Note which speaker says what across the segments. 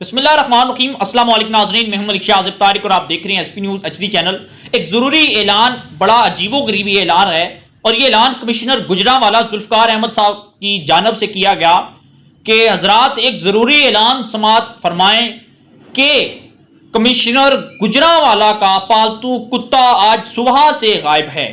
Speaker 1: बिस्मिल्लाहिर्रहमानिर्रहीम। अस्सलाम वालेकुम नाज़रीन, मैं हूं मलिक शाह तारिक और आप देख रहे हैं एसपी न्यूज एचडी चैनल। एक जरूरी ऐलान, बड़ा अजीबोगरीबी ऐलान है और ये ऐलान कमिश्नर गुजरांवाला जुल्फकार अहमद साहब की जानब से किया गया कि हजरात एक जरूरी ऐलान समात फरमाएं कि कमिश्नर गुजरांवाला का पालतू कुत्ता आज सुबह से गायब है।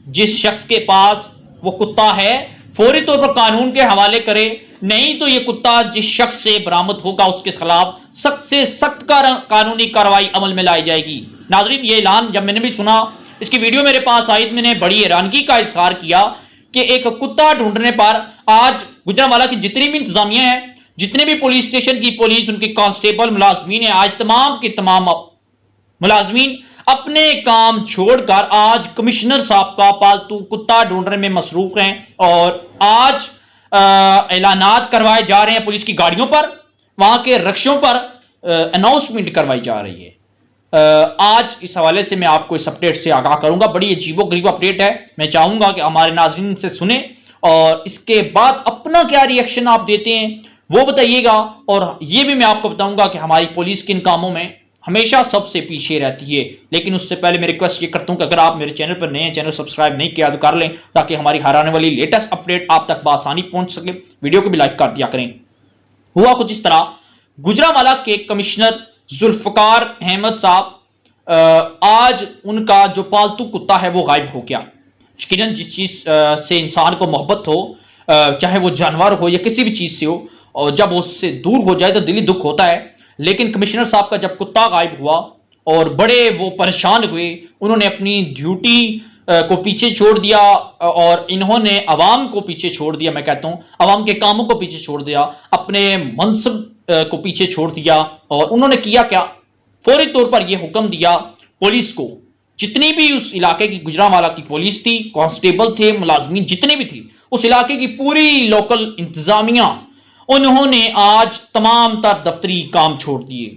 Speaker 1: जिस शख्स के पास वो कुत्ता है फौरी तौर पर कानून के हवाले करे, नहीं तो ये कुत्ता जिस शख्स से बरामद होगा उसके खिलाफ सख्त से सख्त कानूनी कार्रवाई अमल में लाई जाएगी। नाजरीन, ये ऐलान जब मैंने भी सुना, इसकी वीडियो मेरे पास आई तो मैंने बड़ी हैरानगी का इजहार किया कि एक कुत्ता ढूंढने पर आज गुजरांवाला की जितनी भी इंतजामिया है, जितने भी पुलिस स्टेशन की पुलिस, उनके कांस्टेबल मुलाजमीन है, आज तमाम के तमाम मुलाजमीन अपने काम छोड़कर आज कमिश्नर साहब का पालतू कुत्ता ढूंढने में मसरूफ हैं और आज ऐलानात करवाए जा रहे हैं पुलिस की गाड़ियों पर, वहां के रक्षों पर अनाउंसमेंट करवाई जा रही है। आज इस हवाले से मैं आपको इस अपडेट से आगाह करूंगा। बड़ी अजीबोगरीब अपडेट है। मैं चाहूंगा कि हमारे नाज़रीन से सुने और इसके बाद अपना क्या रिएक्शन आप देते हैं वो बताइएगा। और ये भी मैं आपको बताऊंगा कि हमारी पुलिस किन कामों में हमेशा सबसे पीछे रहती है। लेकिन उससे पहले मैं रिक्वेस्ट ये करता हूं कि अगर आप मेरे चैनल पर नए हैं, चैनल सब्सक्राइब नहीं किया तो कर लें ताकि हमारी हर आने वाली लेटेस्ट अपडेट आप तक बआसानी पहुंच सके। वीडियो को भी लाइक कर दिया करें। हुआ कुछ इस तरह, गुजरांवाला के कमिश्नर जुल्फकार अहमद साहब, आज उनका जो पालतू कुत्ता है वो गायब हो गया। यकीनन जिस चीज से इंसान को मोहब्बत हो, चाहे वो जानवर हो या किसी भी चीज से हो, और जब उससे दूर हो जाए तो दिली दुख होता है। लेकिन कमिश्नर साहब का जब कुत्ता गायब हुआ और बड़े वो परेशान हुए, उन्होंने अपनी ड्यूटी को पीछे छोड़ दिया और इन्होंने अवाम को पीछे छोड़ दिया। मैं कहता हूं अवाम के कामों को पीछे छोड़ दिया, अपने मनसब को पीछे छोड़ दिया। और उन्होंने किया क्या, फौरी तौर पर यह हुक्म दिया पुलिस को, जितनी भी उस इलाके की गुजरांवाला की पुलिस थी, कांस्टेबल थे, मुलाजमीन जितने भी थी, उस इलाके की पूरी लोकल इंतजामिया, उन्होंने आज तमाम तर दफ्तरी काम छोड़ दिए,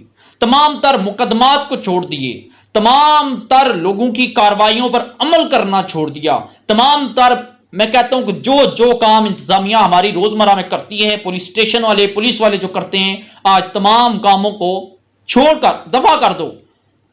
Speaker 1: तमाम तर मुकदमात को छोड़ दिए, तमाम तर लोगों की कार्रवाइयों पर अमल करना छोड़ दिया। तमाम तर, मैं कहता हूं कि जो जो काम इंतजामिया हमारी रोजमर्रा में करती है, पुलिस स्टेशन वाले, पुलिस वाले जो करते हैं, आज तमाम कामों को छोड़कर दफा कर दो।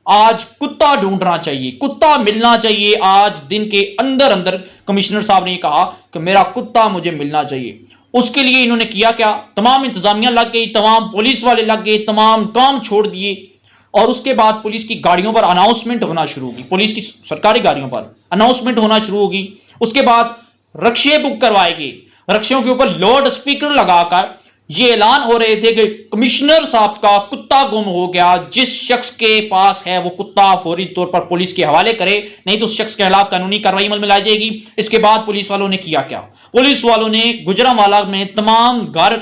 Speaker 1: आज कुत्ता ढूंढना चाहिए, कुत्ता मिलना चाहिए। आज दिन के अंदर अंदर कमिश्नर साहब ने कहा कि मेरा कुत्ता मुझे मिलना चाहिए। उसके लिए इन्होंने किया क्या, तमाम इंतजामिया लग गई, तमाम पुलिस वाले लग गए, तमाम काम छोड़ दिए। और उसके बाद पुलिस की गाड़ियों पर अनाउंसमेंट होना शुरू होगी, पुलिस की सरकारी गाड़ियों पर अनाउंसमेंट होना शुरू होगी। उसके बाद रक्षे बुक करवाए गए, रक्षों के ऊपर लाउड स्पीकर लगाकर ये ऐलान हो रहे थे कि कमिश्नर साहब का कुत्ता गुम हो गया। जिस शख्स के पास है वो कुत्ता फौरी तौर पर पुलिस के हवाले करे, नहीं तो उस शख्स के खिलाफ कानूनी कार्रवाई अमल में लाई जाएगी। इसके बाद पुलिस वालों ने किया क्या, पुलिस वालों ने गुजरांवाला में तमाम घर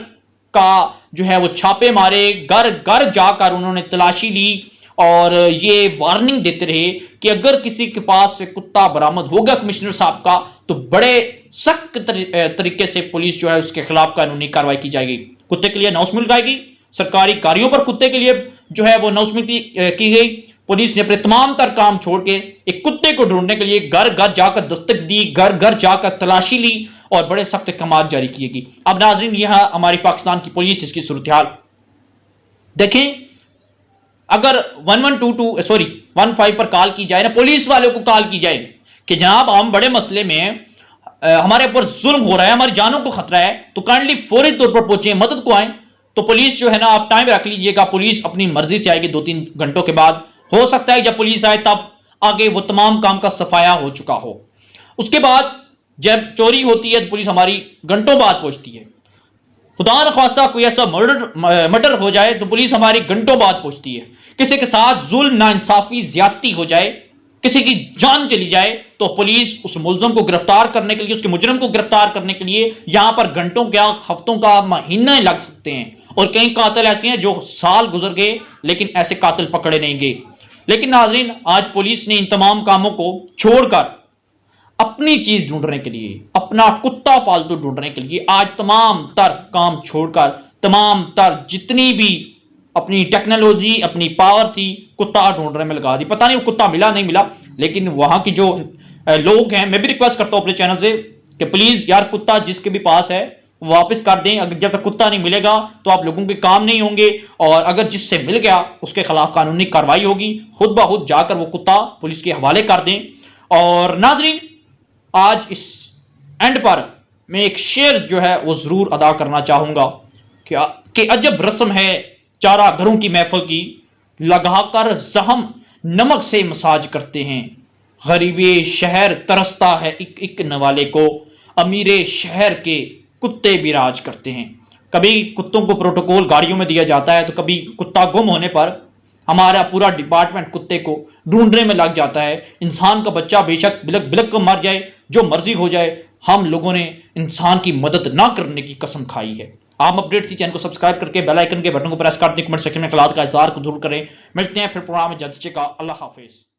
Speaker 1: का जो है वो छापे मारे, घर घर जाकर उन्होंने तलाशी ली और ये वार्निंग देते रहे कि अगर किसी के पास से कुत्ता बरामद होगा कमिश्नर साहब का तो बड़े सख्त तरीके से पुलिस जो है उसके खिलाफ कानूनी कार्रवाई की जाएगी। कुत्ते के लिए अनाउंसमेंट लगाएगी, सरकारी गाड़ियों पर कुत्ते के लिए जो है वो अनाउंसमेंट की गई। पुलिस ने अपने तमाम तर काम छोड़ के एक कुत्ते को ढूंढने के लिए घर घर जाकर दस्तक दी, घर घर जाकर तलाशी ली और बड़े सख्त अहकाम जारी किए गए। अब नाजरीन, यह हमारी पाकिस्तान की पुलिस, इसकी सूरत हाल देखें। अगर 15 पर कॉल की जाए ना, पुलिस वालों को कॉल की जाए कि जनाब हम बड़े मसले में हैं, हमारे ऊपर जुल्म हो रहा है, हमारी जानों को खतरा है, तो काइंडली फौरी तौर पर पहुंचे, मदद को आए। तो पुलिस जो है ना, आप टाइम रख लीजिएगा, पुलिस अपनी मर्जी से आएगी 2-3 घंटों के बाद। हो सकता है जब पुलिस आए तब आगे वो तमाम काम का सफाया हो चुका हो। उसके बाद जब चोरी होती है तो पुलिस हमारी घंटों बाद पहुंचती है। खुदा न खास्ता कोई ऐसा मर्डर हो जाए तो पुलिस हमारी घंटों बाद पहुंचती है। किसी के साथ जुल्म, नाइंसाफी, ज्यादती हो जाए, किसी की जान चली जाए तो पुलिस उस मुलजम को गिरफ्तार करने के लिए, उसके मुजरिम को गिरफ्तार करने के लिए यहां पर घंटों क्या, हफ्तों का, महीने लग सकते हैं। और कई कातिल ऐसे हैं जो साल गुजर गए लेकिन ऐसे कातिल पकड़े नहीं गए। लेकिन नाजरीन, आज पुलिस ने इन तमाम कामों को छोड़कर अपनी चीज ढूंढने के लिए, अपना कुत्ता पालतू ढूंढने के लिए आज तमाम तर काम छोड़कर, तमाम तर जितनी भी अपनी टेक्नोलॉजी, अपनी पावर थी, कुत्ता ढूंढने में लगा दी। पता नहीं वो कुत्ता मिला नहीं मिला, लेकिन वहां की जो लोग हैं, मैं भी रिक्वेस्ट करता हूं अपने चैनल से कि प्लीज यार, कुत्ता जिसके भी पास है वापस कर दें। अगर जब तक कुत्ता नहीं मिलेगा तो आप लोगों के काम नहीं होंगे, और अगर जिससे मिल गया उसके खिलाफ कानूनी कार्रवाई होगी। खुद ब खुद जाकर वो कुत्ता पुलिस के हवाले कर दें। और नाजरीन, आज इस एंड पर मैं एक शेर जो है वो जरूर अदा करना चाहूंगा कि अजब रस्म है चारा घरों की महफिल की, लगाकर जहम नमक से मसाज करते हैं। गरीबे शहर तरसता है एक एक नवाले को, अमीरे शहर के कुत्ते भी राज करते हैं। कभी कुत्तों को प्रोटोकॉल गाड़ियों में दिया जाता है, तो कभी कुत्ता गुम होने पर हमारा पूरा डिपार्टमेंट कुत्ते को ढूंढने में लग जाता है। इंसान का बच्चा बेशक बिलक बिलक को मर जाए, जो मर्जी हो जाए, हम लोगों ने इंसान की मदद ना करने की कसम खाई है। आप अपडेट थी चैनल को सब्सक्राइब करके बेल आइकन के बटन को प्रेस कर दें। कमेंट सेक्शन में ख्यालात का इज़हार जरूर करें। मिलते हैं फिर प्रोग्राम में जल्द से जल्द। अल्लाह हाफिज।